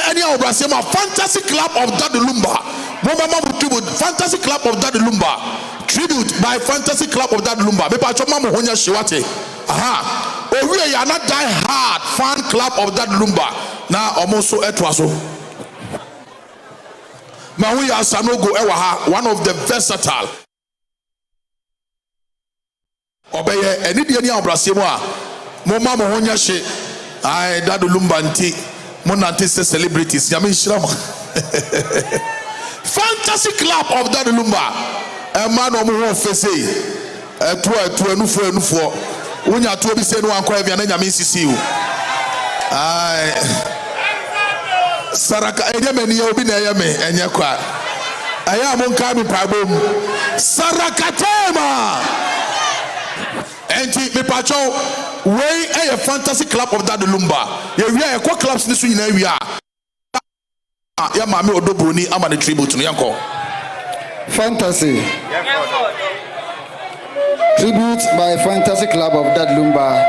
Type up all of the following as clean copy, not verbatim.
any Obrasema Fantasy Club of Daddy Lumba. Mama tribute Fantasy Club of Daddy Lumba. Tribute by Fantasy Club of Daddy Lumba. Mepa choma mo honya shiwate. Aha. We are not die hard fan club of Daddy Lumba. Na almost so etwaso. Mawi Asanogo Ewaha, one of the versatile. Obeye any Obrasema. Mama mo honya shi. Ay Daddy Lumba nti. Monante celebrities. Yamin Shrama. Fantasy Club of Daddy Lumba. A man of one face. A two. When you are to be saying one quite and then you see you. Saraka, I am in your binayame and your cry. I am on coming problem. Sarakatema and me pacho way a fantasy club of Daddy Lumba. We are a clubs in this area. Yamami Odobruni, I'm on a tribute to Yanko. Fantasy. Tribute by Fantasy Club of Daddy Lumba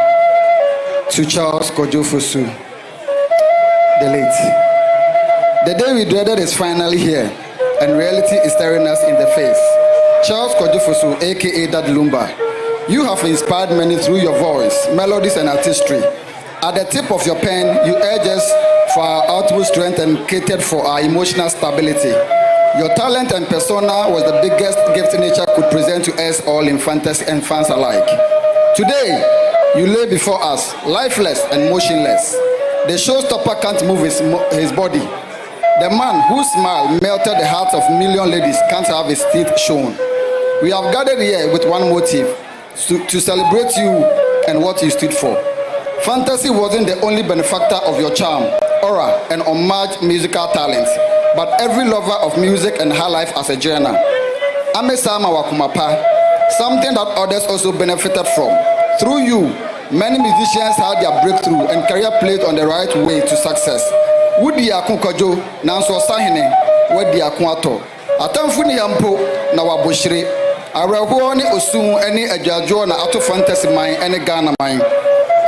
to Charles Kojofosu, the late. The day we dreaded is finally here, and reality is staring us in the face. Charles Kojofosu, aka Daddy Lumba, you have inspired many through your voice, melodies, and artistry. At the tip of your pen, you urge us for our utmost strength and catered for our emotional stability. Your talent and persona was the biggest gift nature could present to us all in fantasy and fans alike. Today, you lay before us, lifeless and motionless. The showstopper can't move his body. The man whose smile melted the hearts of million ladies can't have his teeth shown. We have gathered here with one motive, to celebrate you and what you stood for. Fantasy wasn't the only benefactor of your charm, aura, and unmatched musical talents, but every lover of music and her life as a journey. Amesama wakumapa, something that others also benefited from. Through you, many musicians had their breakthrough and career played on the right way to success. Wudi akunkojo nanso sahene wadi akuato. Atamfuni yampo na waboshire. Areho ne osun ene adwajo na ato fantasy man ene Ghana man.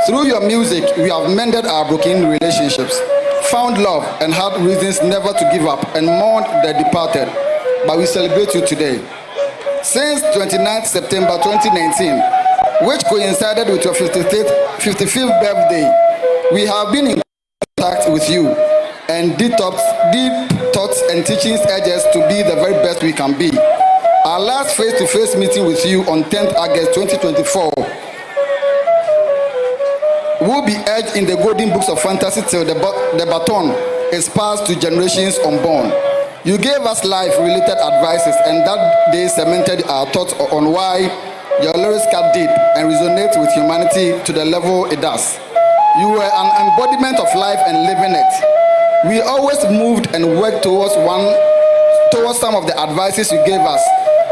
Through your music, we have mended our broken relationships, found love, and had reasons never to give up and mourned the departed. But we celebrate you today. Since 29th September 2019, which coincided with your 55th birthday, we have been in contact with you, and deep thoughts and teachings urge us to be the very best we can be. Our last face-to-face meeting with you on 10th August 2024 will be edged in the golden books of fantasy till the baton is passed to generations unborn. You gave us life-related advices, and that day cemented our thoughts on why your lyrics cut deep and resonate with humanity to the level it does. You were an embodiment of life and living it. We always moved and worked towards some of the advices you gave us,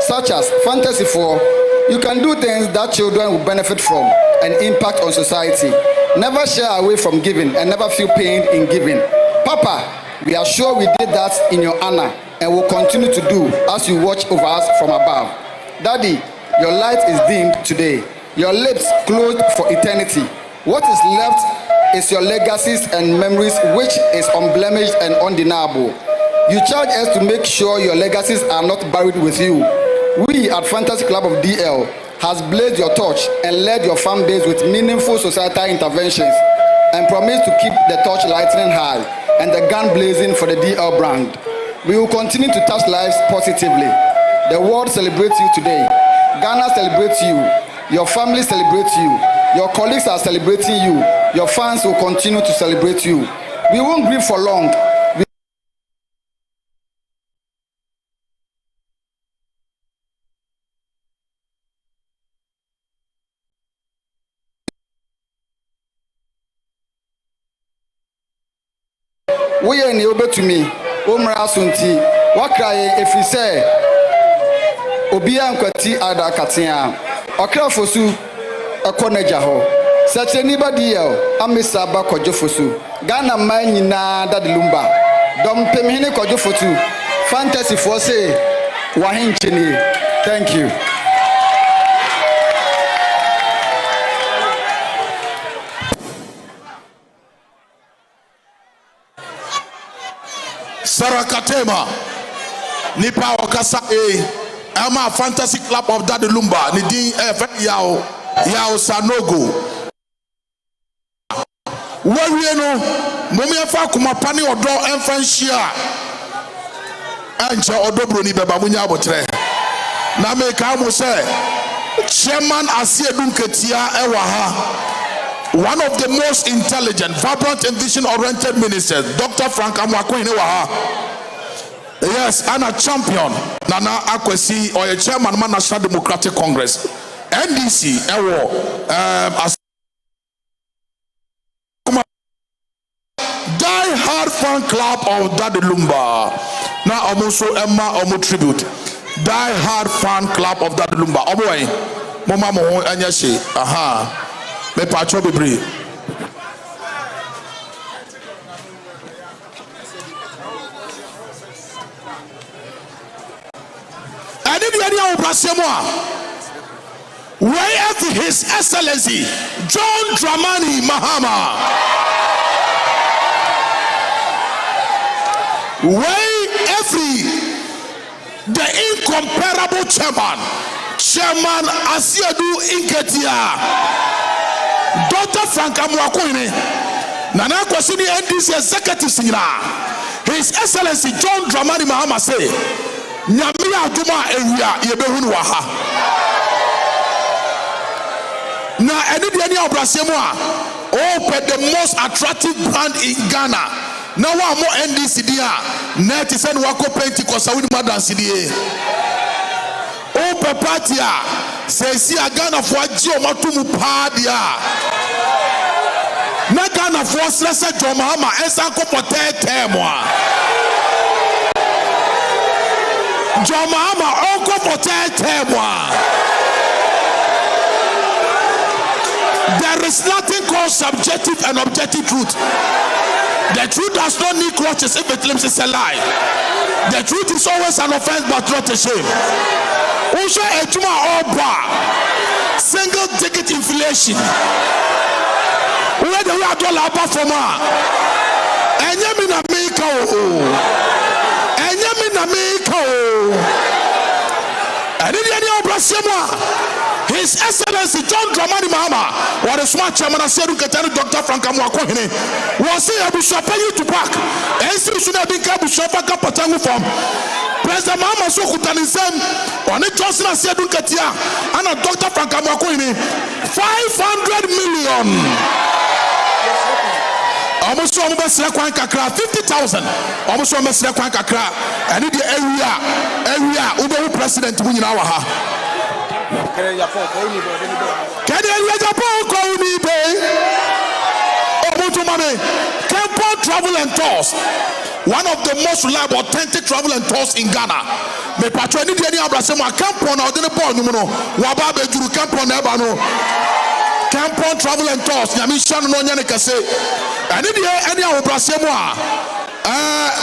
such as Fantasy 4, you can do things that children will benefit from and impact on society. Never shy away from giving and never feel pain in giving. Papa, we are sure we did that in your honor and will continue to do as you watch over us from above. Daddy, your light is dimmed today. Your lips closed for eternity. What is left is your legacies and memories, which is unblemished and undeniable. You charge us to make sure your legacies are not buried with you. We at Fantasy Club of DL has blazed your torch and led your fan base with meaningful societal interventions and promised to keep the torch lightning high and the gun blazing for the DL brand. We will continue to touch lives positively. The world celebrates you today. Ghana celebrates you. Your family celebrates you. Your colleagues are celebrating you. Your fans will continue to celebrate you. We won't grieve for long. We are in the to me. Omra Ashanti. What cry if we say Obia Nkwati Ada Katia. Okra Fosu Akoneja ho. Such anybody else, Amisa Bakojofosu. Ghana man na Daddy Lumba. Dom Pemhine Kojofosu. Fantasy for say Wahin Chini. Thank you. Sarakatema Nipa Okasa Emma Fantasy Club of Daddy Lumba Nidin Yao Sanogo Warieno Mumiafa Kumapani Odo Enfanshia Ancha Odobroni Babamunya Botre Na meka mo say Chairman Asiedun Ketia Ewaha, one of the most intelligent, vibrant and vision-oriented ministers, Dr. Frank Amwakwe Ewaha. Yes, and a champion Nana Akwesi or a chairman of National Democratic Congress NDC Die Hard Fan Club of Daddy Lumba. Now almost Emma Omo tribute. Die Hard Fan Club of Daddy Lumba. Oboy, Mama Mo Anyashi. Aha. Me pacho bebre. I did any operation. Where His Excellency John Dramani Mahama. Where the incomparable chairman Asiadu Inketia, Dr. Frank Amwakwe, Nana Kwasini NDC executive singer, His Excellency John Dramani Mahama say, Nyamia Duma area Yebehun Waha. Na any obrasemwa, the most attractive brand in Ghana. Now one more NDC dia net is and wako Pentecost with Madam CDA. Oh Papatia says see a Ghana for Gio Matumu Padia. Na Ghana for Slessa Jomahama Esanko Pote moi. Jomahama Onko Pote moi. There is nothing called subjective and objective truth. The truth does not need crutches if it claims it's a lie. The truth is always an offense but not a shame. Also, single ticket inflation. Where the $1 for more. And Yamina Miko. And Yamina Miko. And then His Excellency John Dramani Mahama, what a smart chairman Asiedun Ketia Dr. Frank Amwakwe was say Abusha pay you to park. And so should have been Abusha Patangu from President Mahama Sokutanisem on it Johnson Asiedun Ketia and a Dr. Frank Amwakwe 500 million. Almost almost like 50,000. Almost almost like and in the area Uber president Muninawaha. Can you Travel and Tours, one of the most reliable, authentic travel and tours in Ghana. Me patro ni dia ni abrasemo Campon na odene ball no no waba be juru Campon na eba no Campon Travel and Tours nyame hia no nya ne kase ani dia ani abrasemo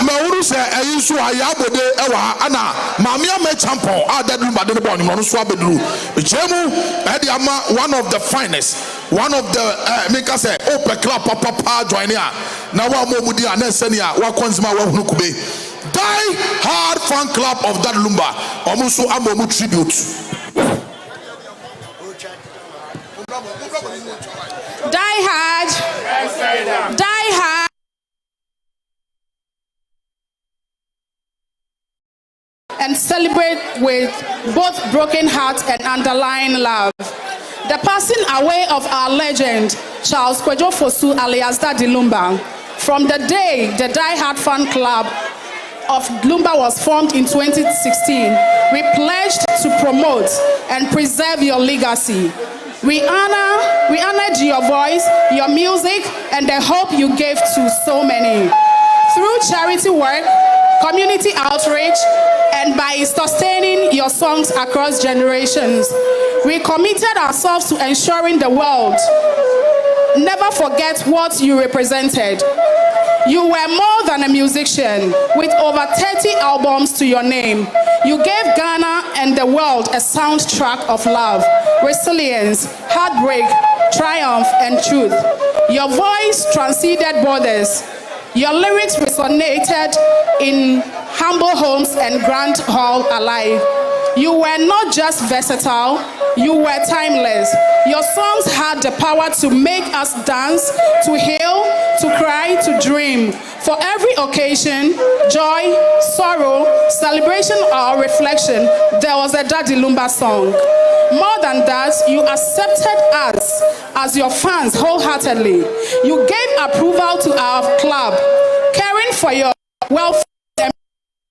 Mauru say Ayisu Ayabode Ewa Ana Mamia me champon Daddy Lumba de born no so abedru Jemu Ediama one of the finest, one of the make us say open club papa join here na wa momudi anesenia wa konzima wa hunukube Die Hard Fan Club of Daddy Lumba omuso amomu tribute Die Hard and celebrate with both broken heart and underlying love. The passing away of our legend, Charles Kwadwo Fosu alias Daddy Lumba. From the day the Die Hard Fan Club of Lumba was formed in 2016, we pledged to promote and preserve your legacy. We honored your voice, your music, and the hope you gave to so many. Through charity work, community outreach, and by sustaining your songs across generations, we committed ourselves to ensuring the world never forget what you represented. You were more than a musician with over 30 albums to your name. You gave Ghana and the world a soundtrack of love, resilience, heartbreak, triumph, and truth. Your voice transcended borders. Your lyrics resonated in humble homes and grand hall alike. You were not just versatile, you were timeless. Your songs had the power to make us dance, to heal, to cry, to dream. For every occasion, joy, sorrow, celebration, or reflection, there was a Daddy Lumba song. More than that, you accepted us as your fans wholeheartedly. You gave approval to our club, caring for your welfare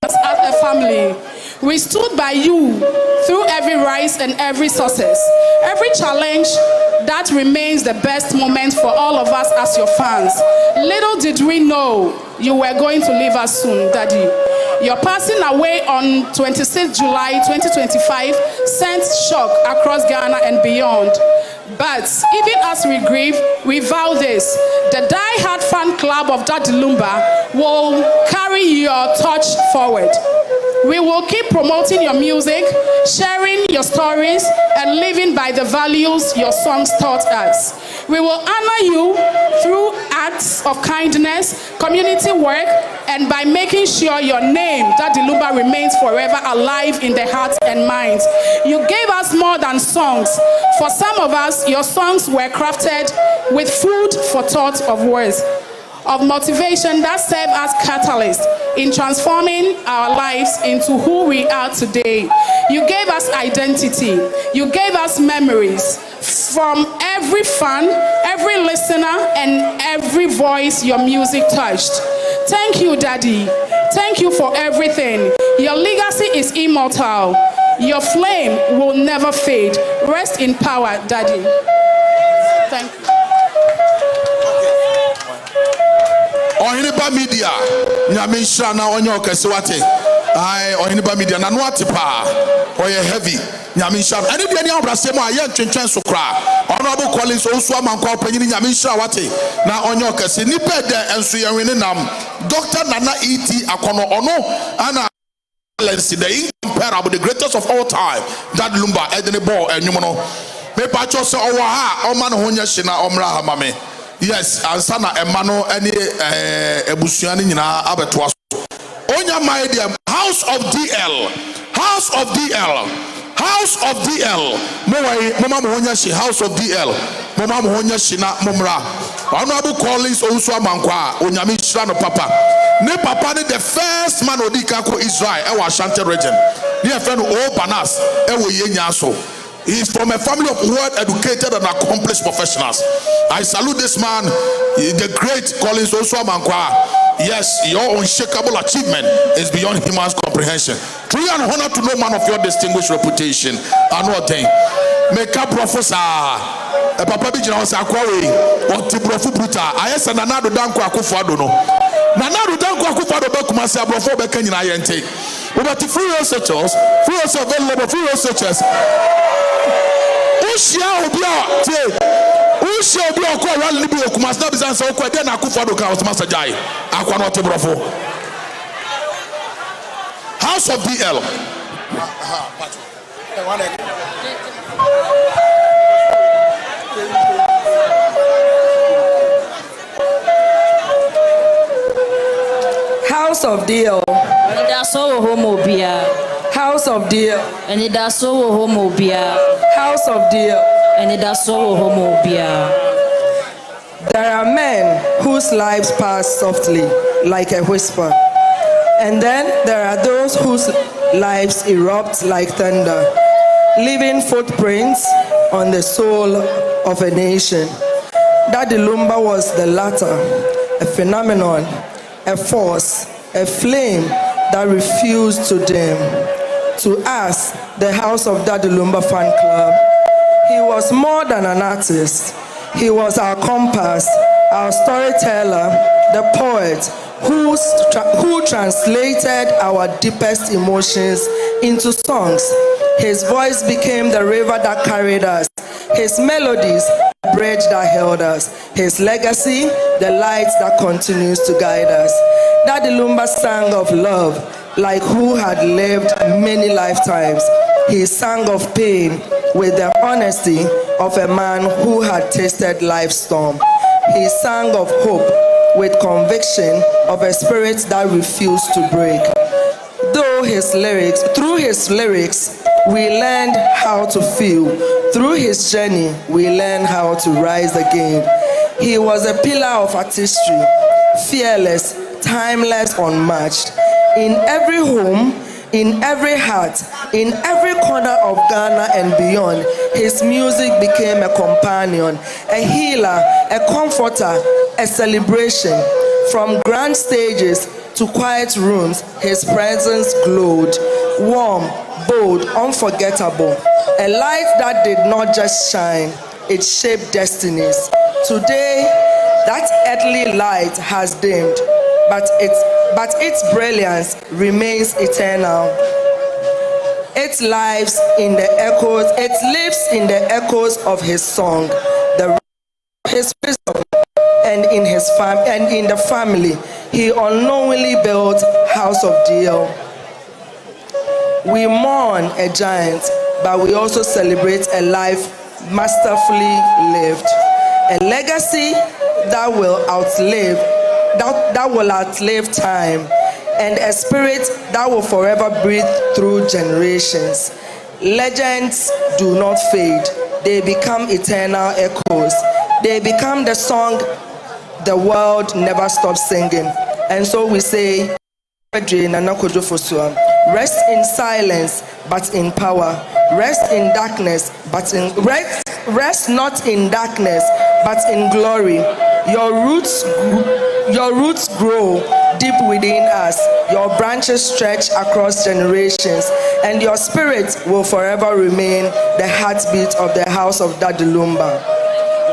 as a family. We stood by you through every rise and every success, every challenge. That remains the best moment for all of us as your fans. Little did we know you were going to leave us soon, Daddy. Your passing away on 26 July 2025 sent shock across Ghana and beyond. But even as we grieve, we vow this: the die-hard fan club of Daddy Lumba will carry your torch forward. We will keep promoting your music, sharing your stories, and living by the values your songs taught us. We will honor you through acts of kindness, community work, and by making sure your name, Daddy Lumba, remains forever alive in the hearts and minds. You gave us more than songs. For some of us, your songs were crafted with food for thought of words, of motivation that serve as catalysts in transforming our lives into who we are today. You gave us identity. You gave us memories from every fan, every listener, and every voice your music touched. Thank you, Daddy. Thank you for everything. Your legacy is immortal. Your flame will never fade. Rest in power, Daddy. Thank you. Ohiniba media nyame nhyira na onye okese wate ai ohiniba media na no atepa oye heavy nyame nhyira ene de ni abrasem a ye ntwentwen so kra honorable Collins osu amankwa opanyini nyame nhyira wate na onye okese nipa de enso ye wene nam Dr. Nana E.T. Akono ono ana the incomparable, the greatest of all time, that Lumba edene ball enyumo no me pa cho se owa ha o ma no honya hina omra ha mame. Yes, ansana emano any ebusuani nyina abeto aso. Onya my dear, House of DL. House of DL. House of DL. Mama Mohonya shi House of DL. Mama Mohonya shina momra. Honorable Collins Owusu Amankwa onyame hira no papa. Ne papa ne the first man odika ko Israel e wa Ashanti region. Ne friend O Banas e wo yenya so. He is from a family of well-educated and accomplished professionals. I salute this man, the great Collins Owusu Amankwa. Yes, your unshakable achievement is beyond human comprehension. Truly an honor to know man of your distinguished reputation. And what thing? Make up professor. Papa bi jina osa kwawe. Oti brofu bruta. Ayesa nanado danko akufado no. Nanado danko akufado be kumasi abrofo be kanyina yente. But free researchers, free available, free researchers. Ushia obia te. Ushia obia ko wal libi okumasi na bizansa okwa de na akufado ka osmasa jai. Akwa no te brofo. House of DL. House of DL. So homobia. House of DL. And it does so homobia. House of DL. And it does so homobia. There are men whose lives pass softly like a whisper. And then there are those whose lives erupt like thunder, leaving footprints on the soul of a nation. Daddy Lumba was the latter, a phenomenon, a force, a flame that refused to dim. To us, the House of Daddy Lumba fan club, he was more than an artist. He was our compass, our storyteller, the poet who translated our deepest emotions into songs. His voice became the river that carried us. His melodies, the bridge that held us. His legacy, the light that continues to guide us. Daddy Lumba sang of love like who had lived many lifetimes. He sang of pain with the honesty of a man who had tasted life's storm. He sang of hope with conviction of a spirit that refused to break. Through his lyrics, we learned how to feel. Through his journey, we learned how to rise again. He was a pillar of artistry, fearless, timeless, unmatched. In every home, in every heart, in every corner of Ghana and beyond, his music became a companion, a healer, a comforter, a celebration. From grand stages to quiet rooms, his presence glowed, warm, bold, unforgettable. A light that did not just shine, it shaped destinies. Today, that earthly light has dimmed, but its brilliance remains eternal. It lives in the echoes of his song, his wisdom, and in the family he unknowingly built House of DL. We mourn a giant, but we also celebrate a life masterfully lived, a legacy that will outlive time, and a spirit that will forever breathe through generations. Legends do not fade, they become eternal echoes. They become the song the world never stops singing. And so we say, rest in silence but in power. Rest in darkness but in rest not in darkness but in glory. Your roots grow deep within us. Your branches stretch across generations, and your spirit will forever remain the heartbeat of the house of Daddy Lumba.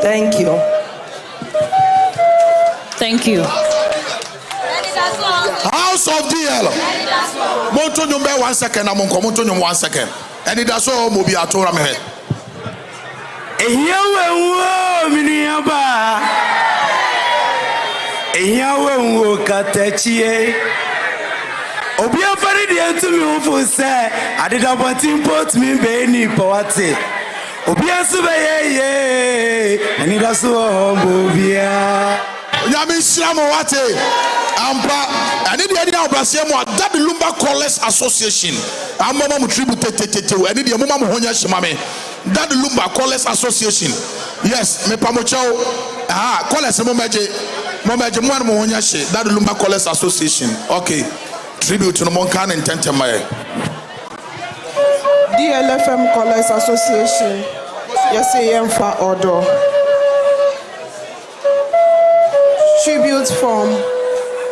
Thank you. Thank you. House of DL. Monto nyumbe 1 second. Amonko monto nyum 1 second. And it does all mobi atora me. Ehiawe wo miniaba. Ehiawe wo katachie. Obi afari de antumi wo se adida botin pot mi be ni powate. Obi asu be ye ani da so obia. Nyame shiramo wate. Ampa and the idea of Brasiamo that the Lumba Callers Association. I'm mama tribute and the mama honya shimame. That the Lumba Callers Association. Yes, me pamochao. Callers momaje mwana honya she. That the Lumba Callers Association. Okay. Tribute to the Monkan and Tentamae. DLFM Callers Association. Yes, I am for order. Tribute from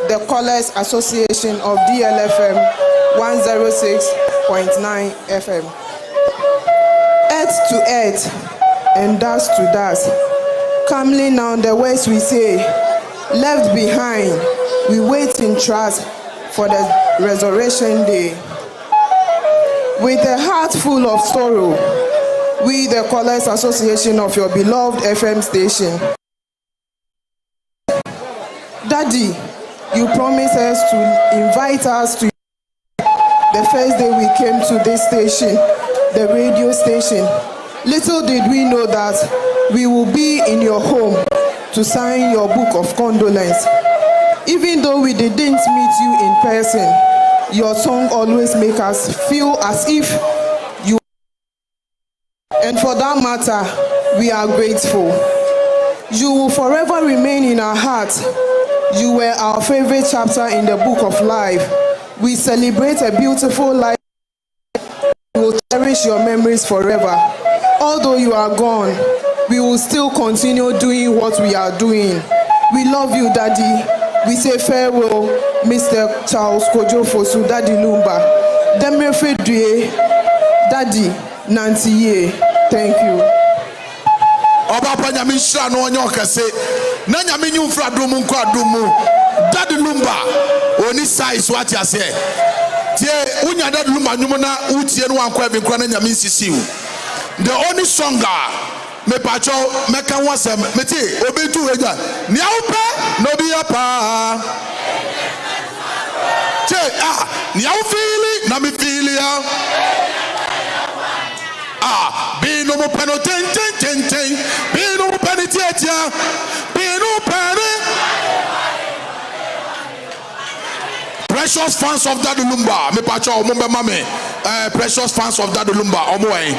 the Callers Association of DLFM 106.9 FM. Earth to earth and dust to dust. Calmly now the words we say, left behind, we wait in trust for the resurrection day. With a heart full of sorrow, we the Callers Association of your beloved FM station. Daddy, you promised us to invite us to the first day we came to this station, the radio station. Little did we know that we will be in your home to sign your book of condolence. Even though we didn't meet you in person, your song always makes us feel as if you. And for that matter, we are grateful. You will forever remain in our hearts. You were our favorite chapter in the book of life. We celebrate a beautiful life. We will cherish your memories forever. Although you are gone, we will still continue doing what we are doing. We love you, Daddy. We say farewell, Mr. Charles Kojo Fosu, Daddy Lumba. Demefe Due, Daddy Nantiye. Thank you. Oba panya mishra no onyo kase. Na nyame nyumfra domu nko adomu. Daddy Lumba oni size what you say. Tie unya Daddy Lumba nyumo na utie no anko e nkwa na nyame nsisiu. The only song me pacho meka wasem meti obetu eja ni awpe no bi apa. Tie ni aw feeli na me feeli ya. Be no mo pano ten. Be no mo pano tietia. Be no pano. Precious fans of Daddy Lumba. Me pacho ombe mame. Precious fans of Daddy Lumba. Omoe.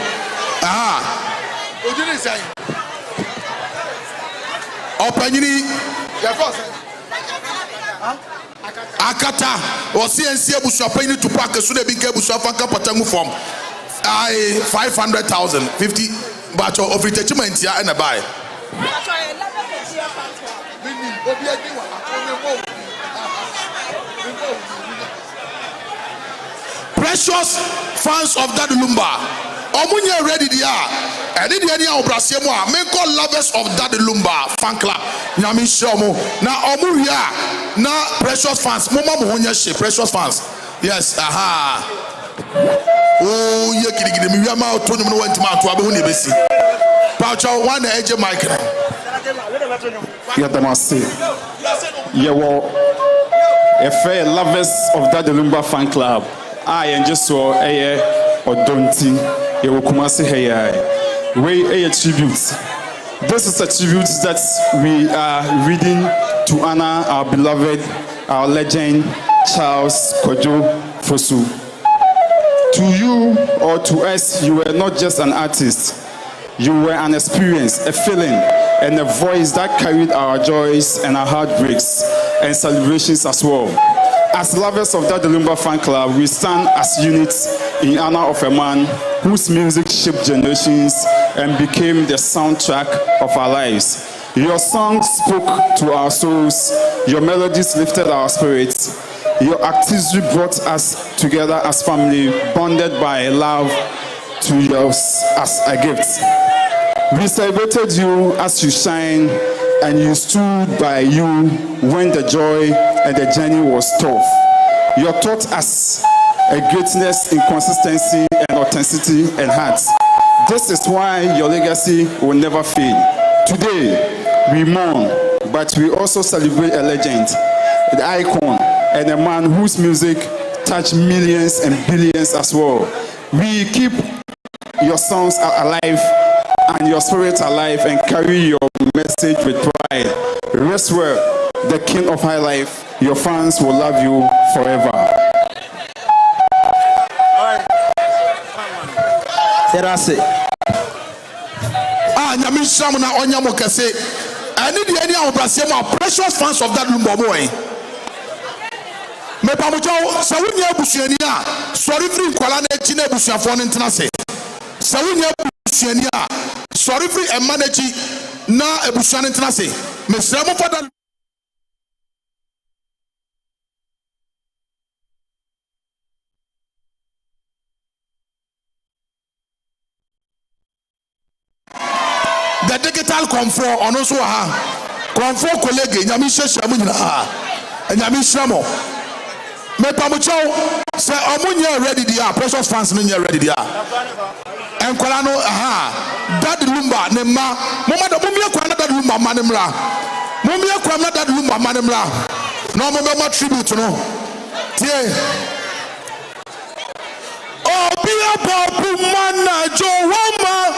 Ojini say. Openyini. Akata. Osi ensi ebusua penyi to park so de bi ke ebusua fanka patangu form. 500,000 50 but of retachment ya na buy. Precious fans of Daddy Lumba. Omunye ready dia. Eni dia ni obrasiemu a me call lovers of Daddy Lumba fan club. Nyami shomo na omu hia na precious fans. Mama mo honya she precious fans. Yes, aha. Oh, ye kidi mi wiama oto nyum no wantima ato abe hu ne besi. Pacha one eje mic na. Ya damasi. Ye wo efe lovers of Daddy Lumba fan club. I am just so odonti ye wo KUMASI heya. We a tribute. This is a tribute that we are reading to honor our beloved, our legend Charles Kojo Fosu. To you or to us, you were not just an artist. You were an experience, a feeling, and a voice that carried our joys and our heartbreaks and celebrations as well. As lovers of Daddy Lumba fan club, we stand as units in honor of a man whose music shaped generations and became the soundtrack of our lives. Your songs spoke to our souls, your melodies lifted our spirits. Your artistry brought us together as family, bonded by love to yours as a gift. We celebrated you as you shine, and you stood by you when the joy and the journey was tough. You taught us a greatness in consistency and authenticity and heart. This is why your legacy will never fade. Today, we mourn, but we also celebrate a legend, the icon, and a man whose music touched millions and billions as well. We keep your songs alive and your spirit alive and carry your message with pride. Rest well, the King of High Life. Your fans will love you forever. Nyamishamu na onyamo kese. Ani di eni awobrasiemu precious fans of Daddy Lumba boy. Me pamujo sawunya abusuani a sorry free nkwala na echi na abusuafo no ntena se. Sawunya abusuani a sorry free emma na echi na abusuani ntena se. Me sremo for the digital comfort on also comfort colleague nyamisha mu nyina nyamisha mo me pamucho say omunye ready dia precious fans no nye ready dia enkola no Daddy Lumba ne ma mama da mumie kwa na Daddy Lumba ma ne mra mumie kwa na Daddy Lumba ma ne mra no mo be ma tribute no tie obia popu mana jo wama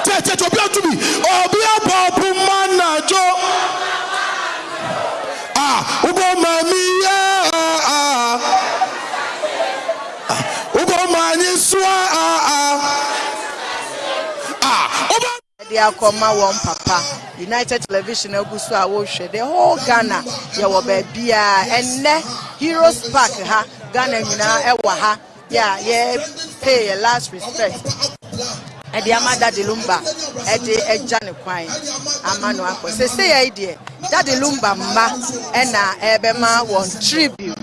to be to me obia popu mana jo ugo mami ugo mani swa they are come one papa United Television agusu a wo hwe the whole Ghana ye wo ba bia enne Heroes Park ha Ghana nyina e wa ha yeah pay your last respect and the Daddy Lumba ede eja ne kwan amano akọ say ya ide Daddy Lumba ma na ebe ma won tribute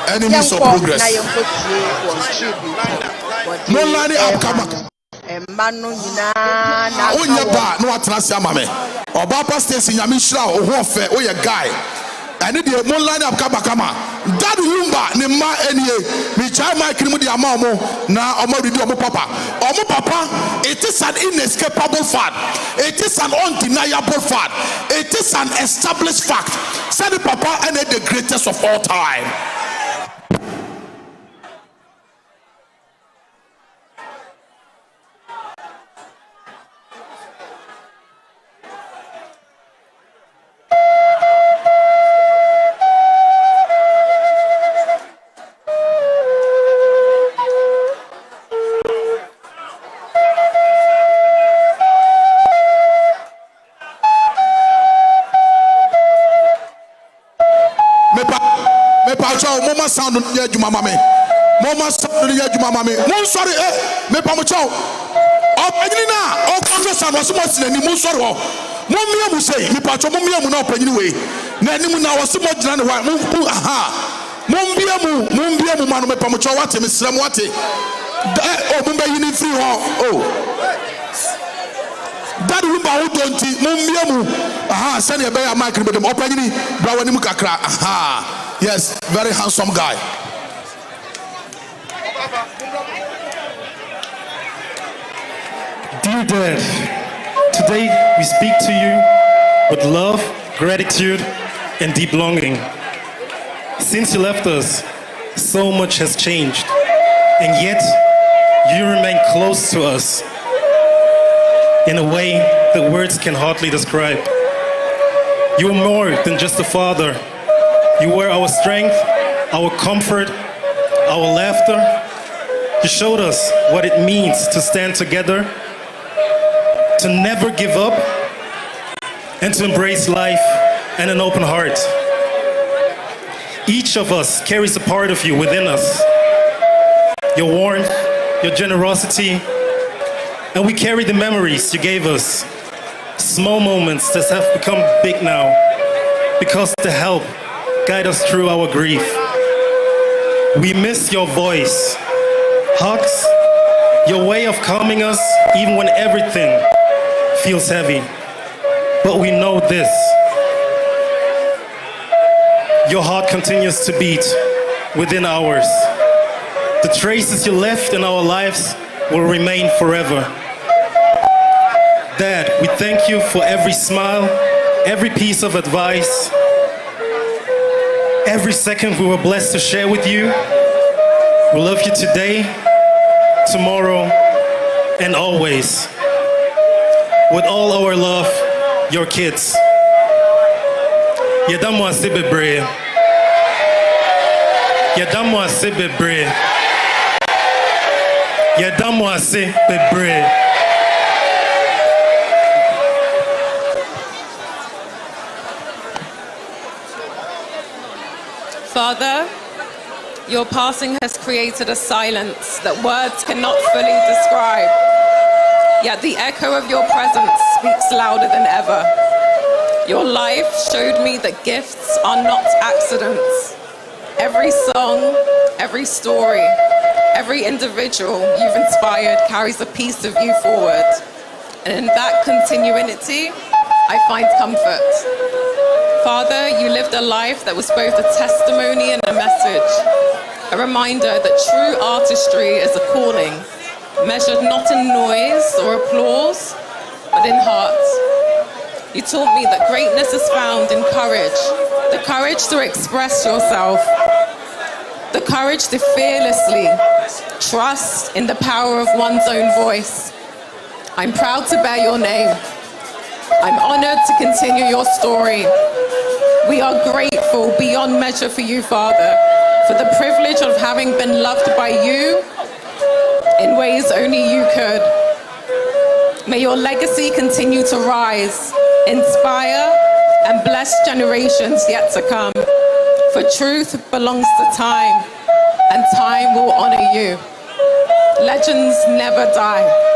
enemies of progress na yenkotie won tribute no lani upcoming manu nyina na onye ba no atrasi amame oba pastor nyamishira ohofe oye guy and the mo line up kama Daddy Lumba ne ma enie mi chai mic ni mu di ama omo na omo redi omo papa it is an inescapable fact, it is an undeniable fact, it is an established fact. Say the papa and the greatest of all time. mepa cho mama sound ya juma mame mama sound ya juma mame mon sorry mepa mo cho opanyini na o konso sound was mo sinani mon sorry ho mon mia mu sei mepa cho mon mia mu na opanyini we na ani mu na was mo gina ne wa mon aha mon bia mu manu mepa mo cho wate mesram wate o mon ba yini free ho oh that Lumba who don't mumbiamu aha send your bear mic with them opanyini brawani mukakra aha yes very handsome guy. Dear Dad, today we speak to you with love, gratitude and deep longing. Since you left us, so much has changed, and yet you remain close to us in a way that words can hardly describe. You were more than just a father. You were our strength, our comfort, our laughter. You showed us what it means to stand together, to never give up, and to embrace life and an open heart. Each of us carries a part of you within us. Your warmth, your generosity, and we carry the memories you gave us. Small moments that have become big now because they help guide us through our grief. We miss your voice, hugs, your way of calming us even when everything feels heavy. But we know this: your heart continues to beat within ours. The traces you left in our lives will remain forever. Dad, we thank you for every smile, every piece of advice, every second we were blessed to share with you. We love you today, tomorrow, and always. With all our love, your kids. Yadamu asibebre. Yadamu asibebre. Yadamu asibebre. Father, your passing has created a silence that words cannot fully describe. Yet the echo of your presence speaks louder than ever. Your life showed me that gifts are not accidents. Every song, every story, every individual you've inspired carries a piece of you forward. And in that continuity, I find comfort. Father, you lived a life that was both a testimony and a message, a reminder that true artistry is a calling, measured not in noise or applause, but in heart. You taught me that greatness is found in courage, the courage to express yourself, the courage to fearlessly trust in the power of one's own voice. I'm proud to bear your name. I'm honored to continue your story. We are grateful beyond measure for you, Father, for the privilege of having been loved by you in ways only you could. May your legacy continue to rise, inspire, and bless generations yet to come. For truth belongs to time, and time will honor you. Legends never die.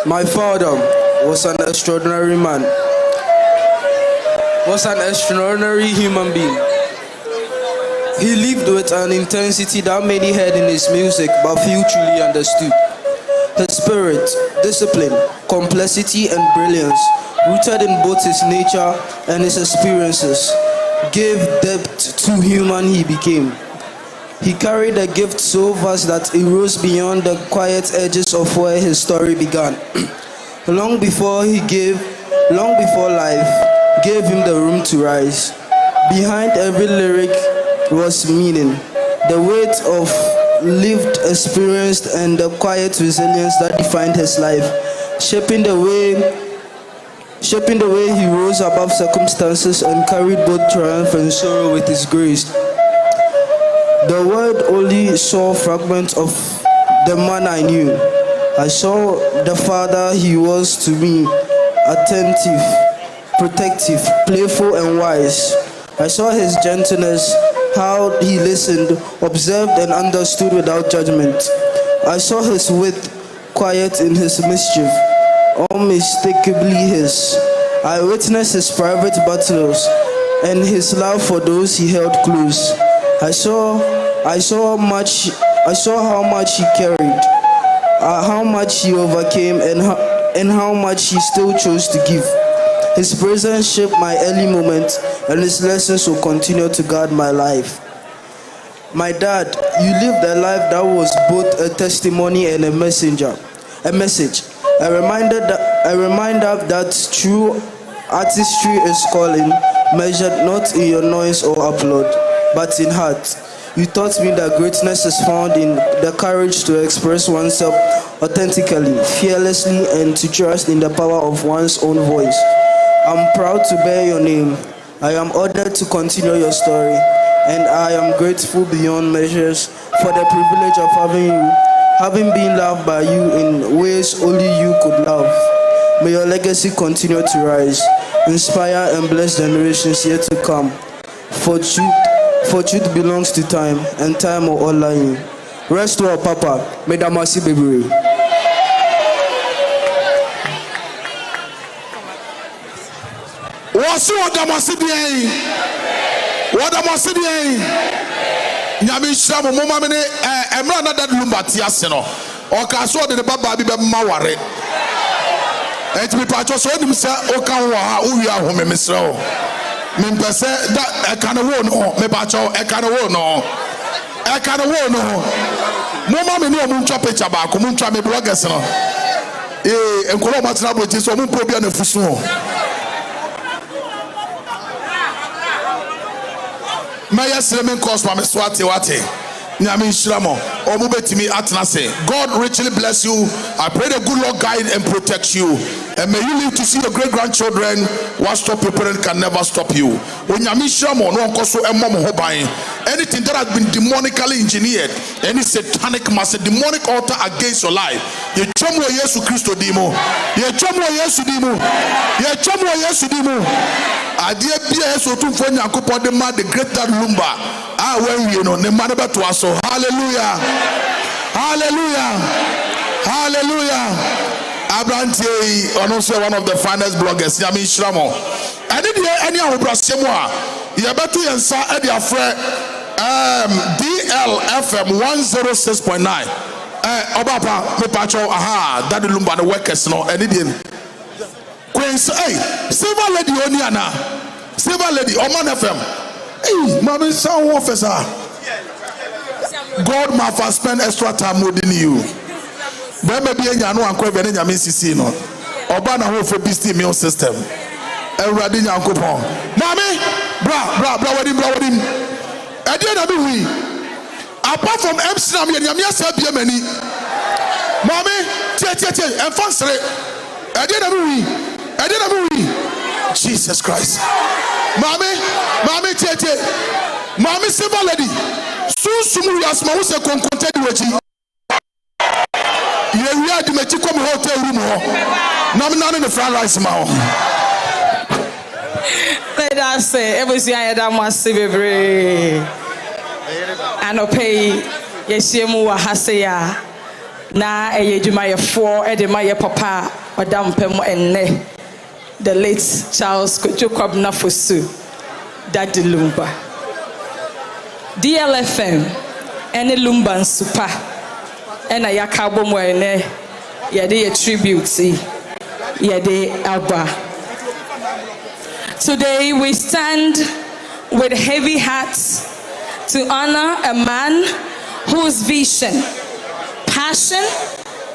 My father was an extraordinary man, was an extraordinary human being. He lived with an intensity that many heard in his music but few truly understood. His spirit, discipline, complexity and brilliance, rooted in both his nature and his experiences, gave depth to human he became. He carried a gift so vast that it rose beyond the quiet edges of where his story began. Long before life gave him the room to rise. Behind every lyric was meaning, the weight of lived experience and the quiet resilience that defined his life, shaping shaping the way he rose above circumstances and carried both triumph and sorrow with his grace. The world only saw fragments of the man I knew. I saw the father he was to me, attentive, protective, playful, and wise. I saw his gentleness, how he listened, observed, and understood without judgment. I saw his wit, quiet in his mischief, unmistakably his. I witnessed his private battles and his love for those he held close. I saw how much he carried, how much he overcame, and how much he still chose to give. His presence shaped my early moments, and his lessons will continue to guide my life. My dad, you lived a life that was both a testimony and a message. A reminder that true artistry is calling, measured not in your noise or upload, but in heart. You taught me that greatness is found in the courage to express oneself authentically, fearlessly, and to trust in the power of one's own voice. I'm proud to bear your name. I am honored to continue your story, and I am grateful beyond measures for the privilege of having been loved by you in ways only you could love. May your legacy continue to rise, inspire and bless generations yet to come. For truth belongs to time, and time will honor you. Rest well, Papa. May that mercy be brave. What's what the mercy be? What the mercy be? Nyami shamu mama mene emra na dad Lumba tiase no. Oka so de baba bi be maware. Enti pa cho so nim se oka ho ha uwi ahome mesre o. Mimpese da ekane wo no me ba cho ekane wo no. Ekane wo no. Mama me ni o mu ntwa picture ba ko mu ntwa me bloggers no. Enkolo ma tena boji so mu po bia na fusu o. Maya Slemen Cosma Swati Wate Nyami Shramo Omubetimi Atnase. God richly bless you. I pray the good Lord guide and protect you. And may you live to see your great grandchildren. What stop your parent can never stop you. When Nyami Shramo no koso emom hobain. Anything that has been demonically engineered, any satanic mass, demonic altar against your life. Ye chomo Yesu Christo dimo. Ye chomo Yesu dimo. Ye chomo Yesu dimo. Adie bia Yesu tumfo Nyankopon de ma the great dad Lumba. When you know the man about to us. Hallelujah. Hallelujah. Hallelujah. Abranti also one of the finest bloggers. Yami Shramo. I did hear any of Brasemwa. Yabatu Yansa at your friend DLFM 106.9. Obapa, Mepacho, aha, Daddy Lumba, the workers, no, and Indian. Queen's, hey, Silver Lady Oniana, Silver Lady, Oman FM. Hey, mommy, sound officer. God must spend extra time within you. There may be any no uncle when you see no. Obana ho for beast immune system. Everybody uncle pon. Mommy, bra wedding. Ade na be we. Apart from Amsterdam, you say be many. Mommy, tie and fansre. Ade na be we. Jesus Christ. Mommy, tie. Mommy, Silver Lady. Sumu yasma wo se konkonte di wachi. Ye wi adi mechi kom hotel room ho. Na me na ne fried rice ma ho. Let us say ebusi ayeda mo ase bebre. Anopei yesiemu wa hase ya na eyedwuma ye fo e de ma ye papa odampem enne the late Charles Kojokwabna Fosu Daddy Lumba. DLFM ene Lumba nsupa ena yakabo mo ene yede a tribute yede aba. Today we stand with heavy hearts to honor a man whose vision, passion,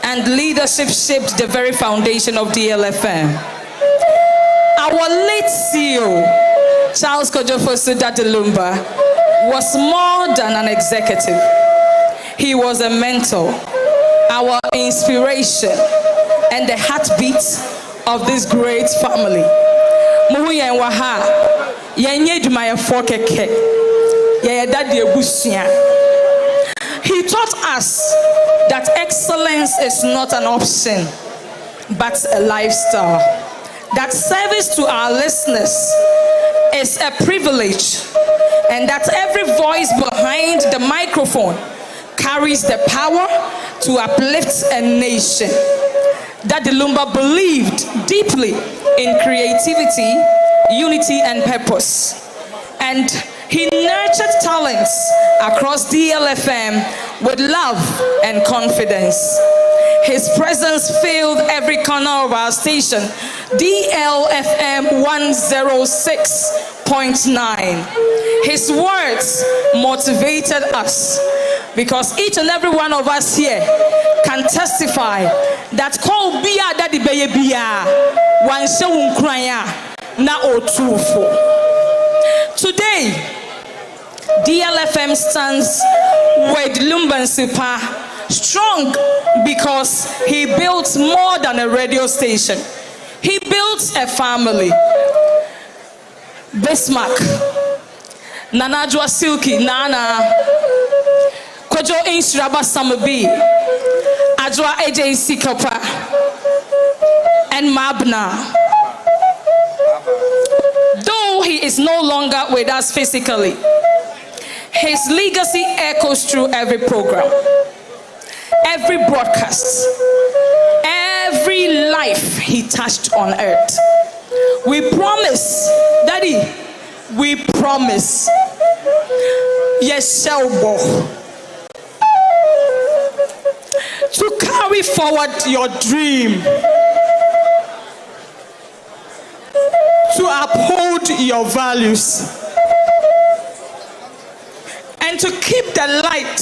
and leadership shaped the very foundation of DLFM. Our late CEO, Charles Kojofosu Daddy Lumba, was more than an executive. He was a mentor, our inspiration, and the heartbeat of this great family. Muhu yen waha yenye dwumayefo keke. Ye daddy ebusia. He taught us that excellence is not an option, but a lifestyle. That service to our listeners is a privilege, and that every voice behind the microphone carries the power to uplift a nation. That the Lumba believed deeply in creativity, unity, and purpose. And he nurtured talents across DLFM with love and confidence. His presence filled every corner of our station, DLFM 106.9. His words motivated us because each and every one of us here can testify that call biya daddy beye biya wan se unkranya na otufo. Today, DLFM stands with Lumba Nsipa strong because he built more than a radio station. He built a family. Bismarck, Nanajwa Silky, Nana, Kojo Inshiraba Samabi, Ajwa AJC Kopa, and Mabna. Though he is no longer with us physically, his legacy echoes through every program, every broadcast, every life he touched on earth. We promise, Daddy, we promise. Yes, Shelbo, to carry forward your dream, to uphold your values, and to keep the light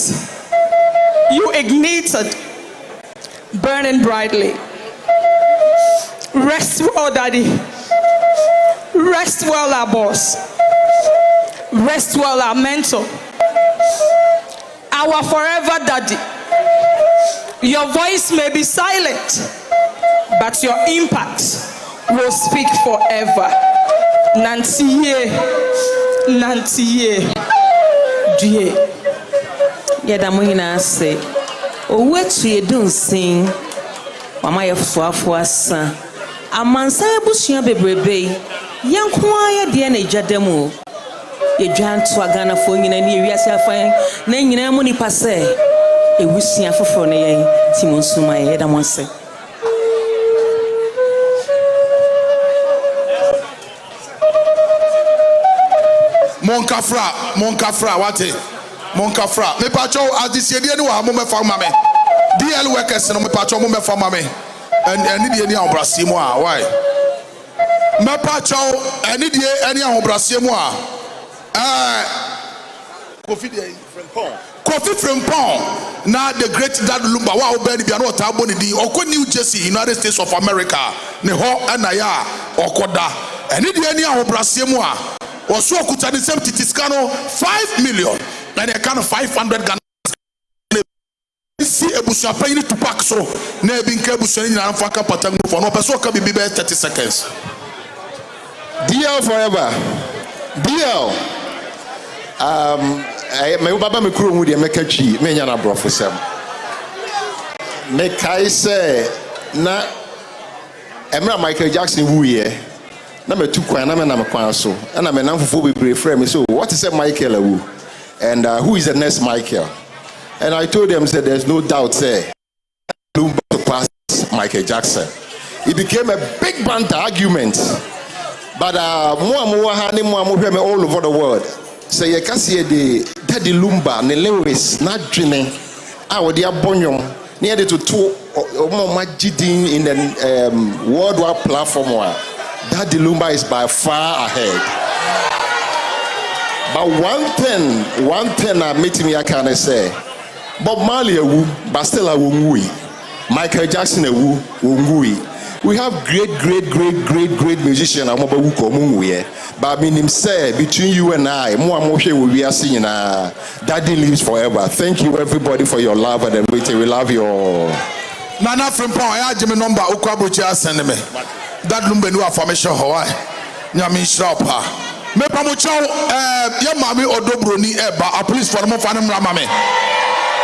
you ignited burning brightly. Rest well, Daddy. Rest well, our boss. Rest well, our mentor. Our forever Daddy. Your voice may be silent, but your impact will speak forever. Nantiye, Nantiye, Diye. Yadamuina say, "Oh, what you don't sing, Mama ya fuafuasa. Amansa ebusia bebrebe, yankwa ya de na ejademu. Yedwan to agana fo nyina ni ewiase afan, na nyina mu ni pase. Ebusia foforo ne yen, Timonsuma yedamose." Monkafra, wate? Monkafra. Me pacho as this year ni wa mo me fa mame. DL workers no me pacho mo me fa mame. And ni any obrasiem a why? Me pacho any obrasiem a Kofi Frimpong. Now the great Dad Lumba wa obedi bia no tabo ni di oko New Jersey, United States of America. Ne ho anaya okoda. Any obrasiem a also kuta the same titiscano 5 million and a kind of 500 Ghana. See ebusia pay to pack so na ebinka ebusia ni na faka patang for no person can be 30 seconds. DL forever. DL. My baba me kuro mu de meka twi me nya na brofo sem. Me kai say na Emra Michael Jackson wuye. Na me tu kwan na me na me kwan so. Na me nan fofo bebre frame me so what is Michael awu? And who is the next Michael? And I told them, said there's no doubt, say, Lumba to pass Michael Jackson. It became a big banter argument. But more all over the world. So you can see the Daddy Lumba, the lyrics, not dreaming. I would have bonyon near the two in the worldwide platform. Daddy Lumba is by far ahead. But one thing I meet me, I can say. Bob Marley but still a wungui. Michael Jackson a wungui. We have great musicians. But I mean him say between you and I, we are singing Daddy lives forever. Thank you everybody for your love and everything. We love you all. Nana from Pong, I have my number. Ukwabuchi send me. that Lumba new formation Hawaii. Nyami Shrapa. Me pamuchao ye mami odobroni eba a police for mo fanem ramame.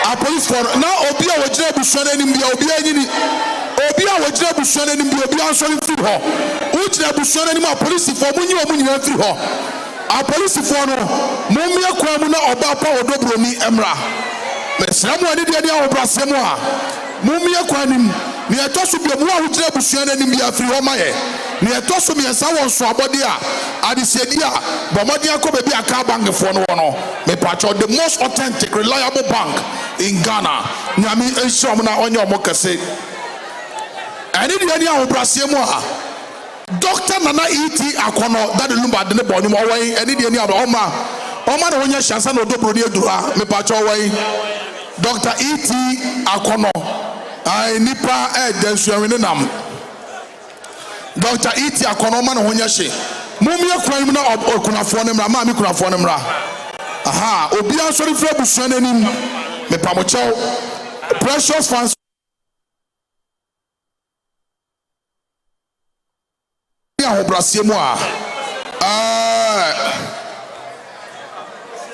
A police for now obi a wajire busuane ni mbia obi anyini. Obi a wajire busuane ni mbia obi ansori free ho. Ujire busuane ni ma police for munyi o munyi free ho. A police for no mumye kwa mu na oba pa odobroni emra. Mesra mu ani de dia obrase mu a. Mumye kwa nim ni etoso bi mu a ujire busuane ni mbia free ho maye. Ni etoso mi ensa won so abode a adisedi a bomodi akobe bi aka bank for no no me pacho the most authentic reliable bank in Ghana nyami enshom na onye omokese ani de ani a obrase mu a Dr. Nana E.T. Akono that Lumba de bo ni mo wan ani de ani a oma na wonya hyansa na odobro ni eduru a me pacho wan Dr. E.T. Akono ai nipa densuanwe ne nam Dr. E.T. Akono ma na wonya hye mumye kwan na okunafo ne mra ma mi kunafo ne mra aha obi ansori fra busuan anim me pamochew precious fans ya obrasie mu a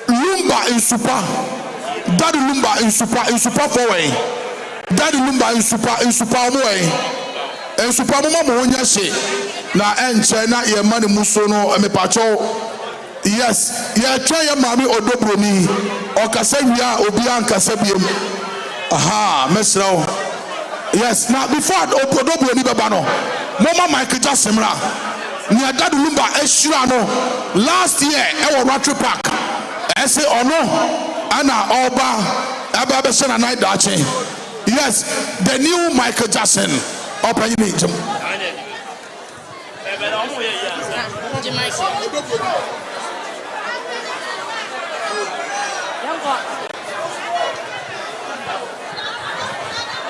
Lumba insupa Daddy Lumba insupa for way Daddy Lumba insupa mo way insupa mo ma mo wonya hye na enche na ye mani muso no me pacho yes ye twa ye mami odobroni okasa wia obi ankasa biem aha mesrawo yes na before odobroni beba no mama Michael Jackson ra ni Daddy Lumba ehira no last year e wo Rotary Park ese ono ana oba aba be se na night dache yes the new Michael Jackson open you need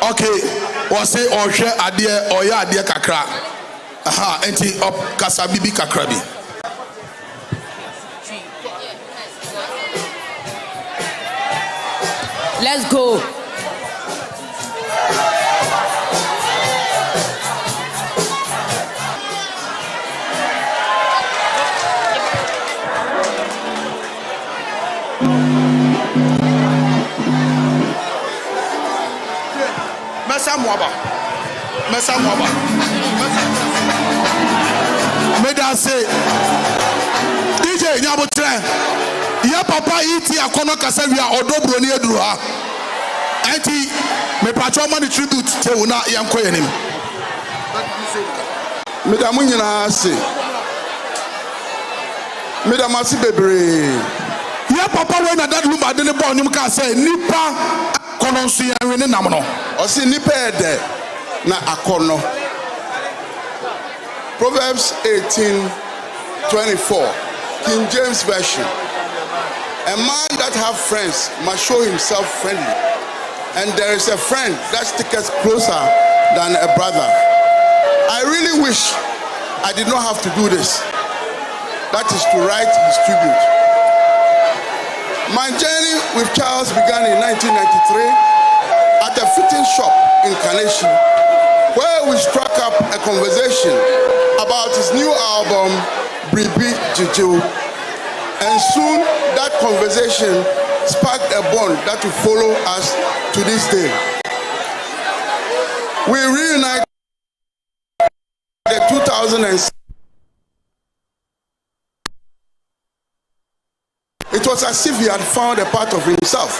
okay we say ohwe ade oya ade kakra aha enti op kasa bibi kakra bi let's go. Mesa mwaba Meda say DJ Nyabotre ya papa E.T. Akono kasa wia odobro ni eduru ha enti me pacho man tribute te una yanko yenim Meda munyina ase Meda masi bebre ya papa we na Daddy Lumba de ne bo nyum ka say nipa kono nso yanwe ne nam no o si nipa ede na akono Proverbs 18:24 King James Version. A man that have friends must show himself friendly, and there is a friend that sticks closer than a brother. I really wish I did not have to do this. That is to write his tribute. My journey with Charles began in 1993 at a fitting shop in Kaneshie, where we struck up a conversation about his new album, Bribi Juju. And soon that conversation sparked a bond that will follow us to this day. We reunited in 2006. It was as if he had found a part of himself.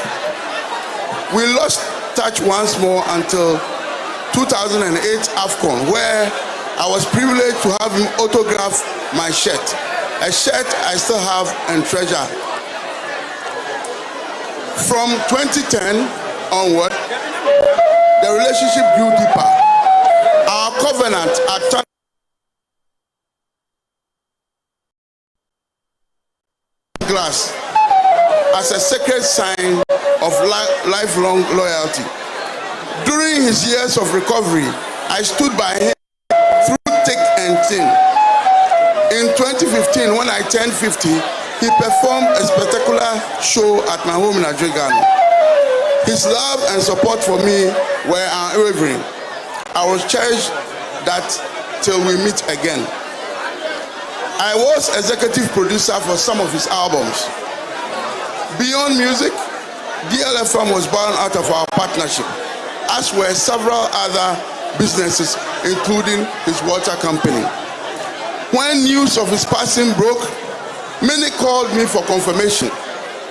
We lost touch once more until 2008 AFCON, where I was privileged to have him autograph my shirt, a shirt I still have and treasure. From 2010 onward, the relationship grew deeper. Our covenant at glass as a sacred sign of lifelong loyalty. During his years of recovery, I stood by him through thick and thin. In 2015, when I turned 50, he performed a spectacular show at my home in Adregano. His love and support for me were unwavering. I was cherished that till we meet again. I was executive producer for some of his albums. Beyond music, DLFM was born out of our partnership, as were several other businesses, including his water company. When news of his passing broke, many called me for confirmation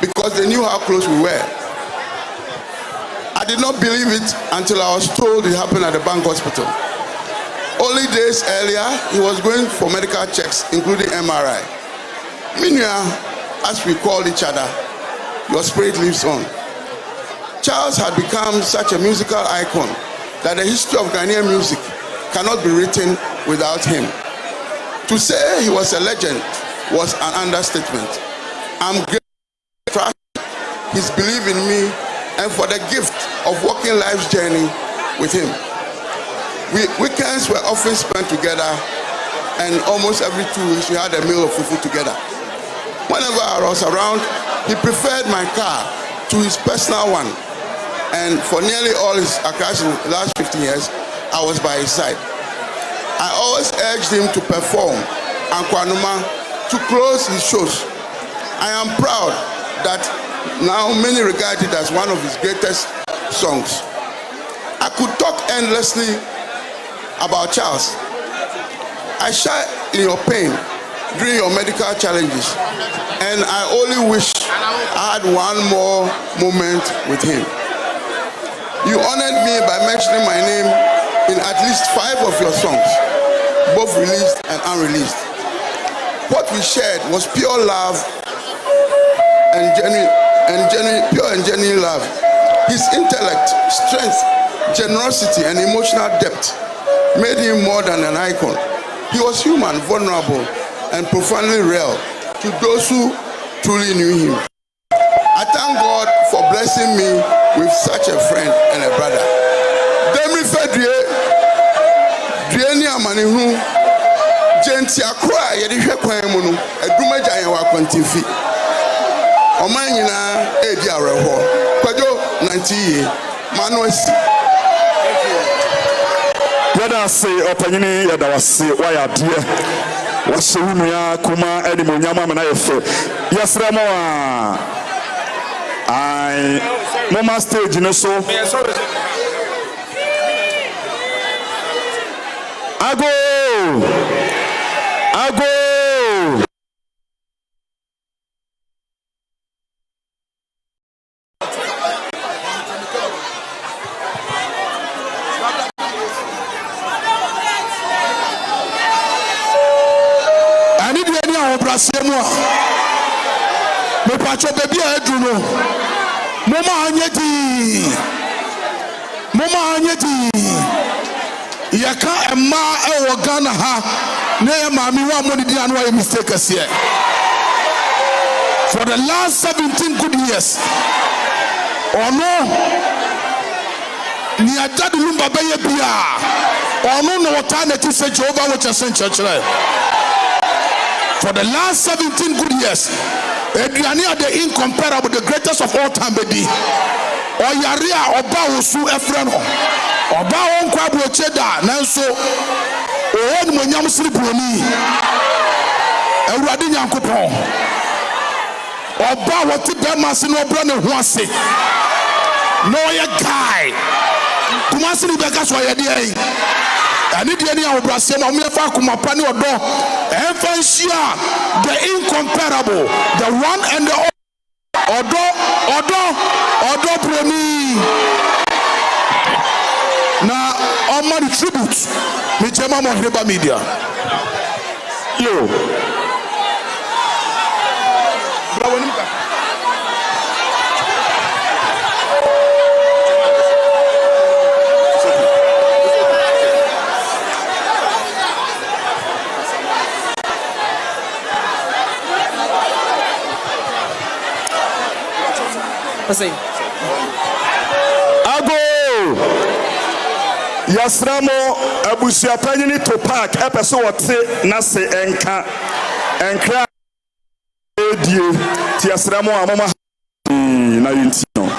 because they knew how close we were. I did not believe it until I was told it happened at the bank hospital. Only days earlier, he was going for medical checks, including MRI. Meanwhile, as we called each other, your spirit lives on. Charles had become such a musical icon that the history of Ghanaian music cannot be written without him. To say he was a legend was an understatement. I'm grateful for his belief in me and for the gift of walking life's journey with him. Weekends were often spent together, and almost every 2 weeks we had a meal of fufu together. Whenever I was around, he preferred my car to his personal one, and for nearly all his across the last 15 years, I was by his side. I always urged him to perform Ankwanuma to close his shows. I am proud that now many regard it as one of his greatest songs. I could talk endlessly about Charles. I share in your pain during your medical challenges, and I only wish I had one more moment with him. You honored me by mentioning my name in at least 5 of your songs, both released and unreleased. What we shared was pure love and genuine love. His intellect, strength, generosity, and emotional depth made him more than an icon. He was human, vulnerable, and profoundly real to those who truly knew him. I thank God for blessing me with such a friend and a brother. Demi Fedrie, Drieni Amanihu, Genti Akra, Yedisha Kwamunu, Edumaja Yawa Quantifi. Omanina, Edia Reho, Kwajo, 90, Manuesi. Yada say opanyini yada wase waya dear wase hunu ya kuma edi munyama mana yefe yasra mo ai mama stage no so ago me pacho baby eduno mama anyeti yaka emma ewo Ghana ha na ya mami wa mo di anu a mistake here for the last 17 good years ono ni ajadu Lumba beye bia ono no wata na ti se Jehovah which is church. For the last 17 good years, Adriani are the incomparable, the greatest of all time, baby. Oyaria Oba Osu Efreno, Oba Onkwabu Cheda, Nanso, Owen Munyam Slibroni, Ewradi Nyankopon, Oba Wati Bemas no Brane Huase, Noya Guy, Kumasi Begas Wayadi. I need any of Brasil, Kumapani Odo, Enfansia, the incomparable, the one and the Odo Premi. Now, on my tribute, Michema Moheba Media. Yo. Ago Yasramo Abusia Panyini to park episode wote na se enka enkra die ti Yasramo amama na yintino.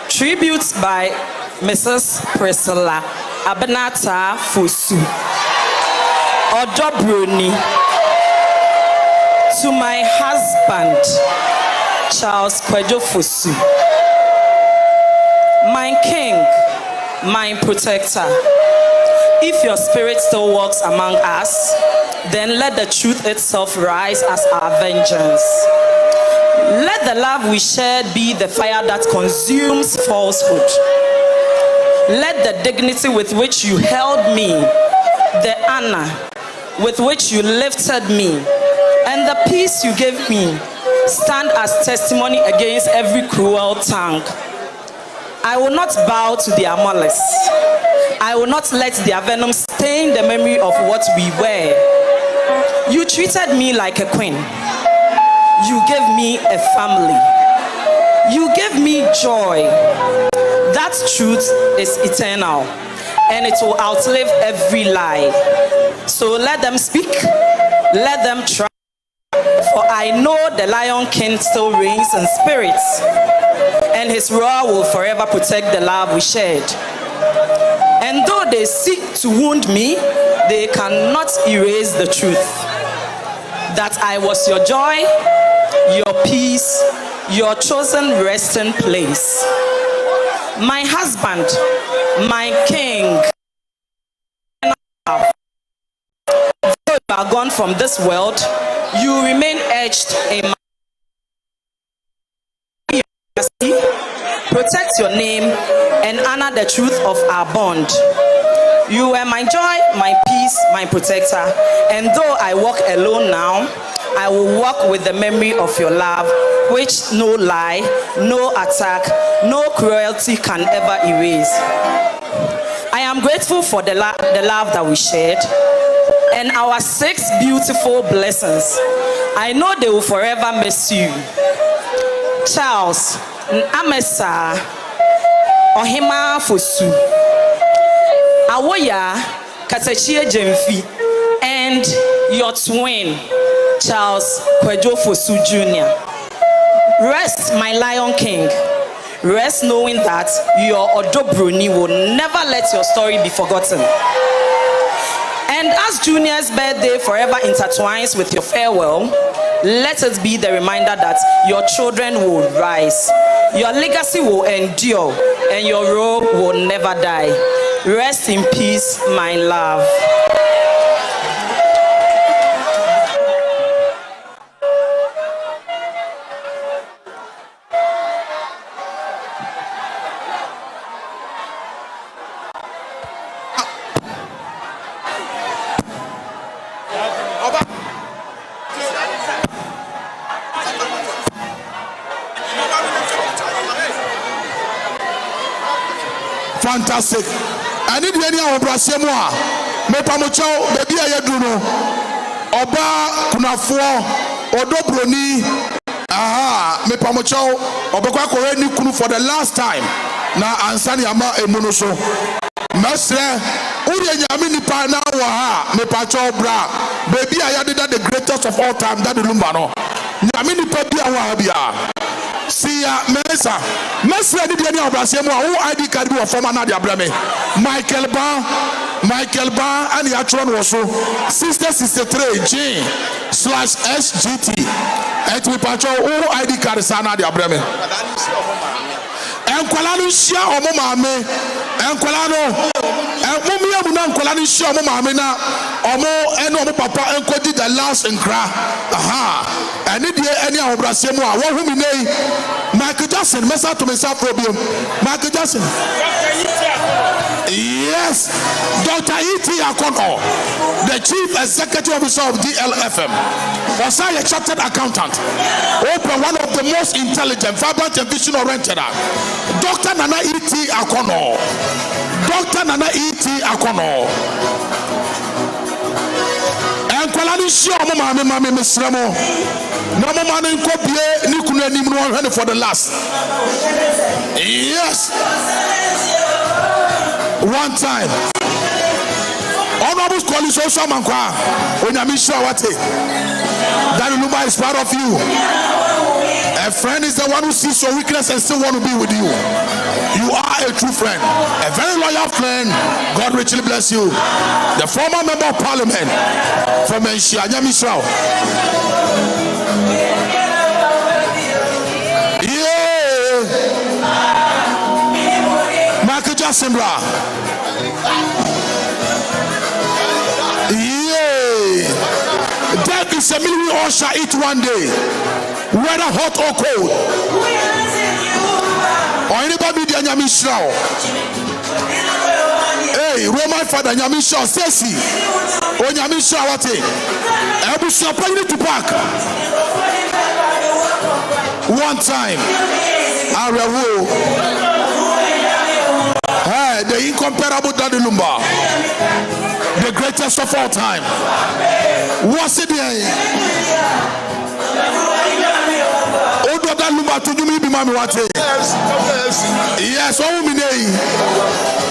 Tributes by Mrs. Priscilla Abenata Fosu Odobroni. To my husband, Charles Kwadwo Fosu, my king, my protector. If your spirit still walks among us, then let the truth itself rise as our vengeance. Let the love we shared be the fire that consumes falsehood. Let the dignity with which you held me, the honor with which you lifted me, and the peace you gave me stand as testimony against every cruel tongue. I will not bow to their malice. I will not let their venom stain the memory of what we were. You treated me like a queen. You gave me a family. You gave me joy. That truth is eternal, and it will outlive every lie. So let them speak, let them try, for I know the Lion King still reigns in spirits, and his roar will forever protect the love we shared. And though they seek to wound me, they cannot erase the truth that I was your joy, your peace, your chosen resting place. My husband, my king, though you are gone from this world, you remain etched in my protect your name and honor the truth of our bond. You were my joy, my peace, my protector, and though I walk alone now, I will walk with the memory of your love, which no lie, no attack, no cruelty can ever erase. I am grateful for the love that we shared and our 6 beautiful blessings. I know they will forever miss you. Charles, Amesa, Ohima Fosu, Awoya, Katachie Jemfi, and your twin, Charles Kwadwo Fosu Jr. Rest, my Lion King. Rest knowing that your Odobroni will never let your story be forgotten. And as Junior's birthday forever intertwines with your farewell, let it be the reminder that your children will rise, your legacy will endure, and your role will never die. Rest in peace, my love. Fantastic. I need any of Brasemwa. Me pamucho baby ayeduno. Oba kunafo Odobroni. Aha, me pamucho obekwa koreni kunu for the last time. Na ansani ama emunoso. Mesre uri nyame nipa na wa ha me pacho bra. Baby ayedida the greatest of all time that the Lumba no. Nyame nipa bia wa bia. See ya, Mesa. Mesa ni biani obrasemo who ID card bi former na dia brame. Michael Ba and the atron was so 6063G/SGT. Et we patrol who ID card sana dia brame. Enkwala no hia omo maame. Enkwala no mumia mu na enkwala no hia omo maame na omo eno omo papa enkodi the last nkra. Aha. Any day any obrasemo a wo hu mi nei Michael Jackson mesa to myself problem. Michael Jackson. Yes, Dr. E.T. Akono, the Chief Executive Officer of DLFM, was a chartered accountant, open one of the most intelligent, vibrant and vision-oriented. Dr. Nana E.T. Akono. Dr. Nana E.T. Akono. And Kwalani Shio Mama Misramo. No man in Kopie, Nikuna Nimno for the last. Yes. One time. Honorable Scholar Social Mankwa, when I'm sure what that Lumba is part of you. A friend is the one who sees your weakness and still want to be with you. You are a true friend, a very loyal friend. God richly bless you. The former member of parliament from Enshia Misrao. Yeah. Michael Jackson, bra. Yeah. Death is a meal we all shall eat one day, whether hot or cold. Or anybody the Nyamishrao. Hey, Roman father Nyamishrao, Stacy. Oh, Nyamishrao, what it? I will surprise you to pack. One time. Hey, the incomparable Daddy Lumba. The greatest of all time. What's it there? Lumba to you, me be mommy what? Yes, oh, me.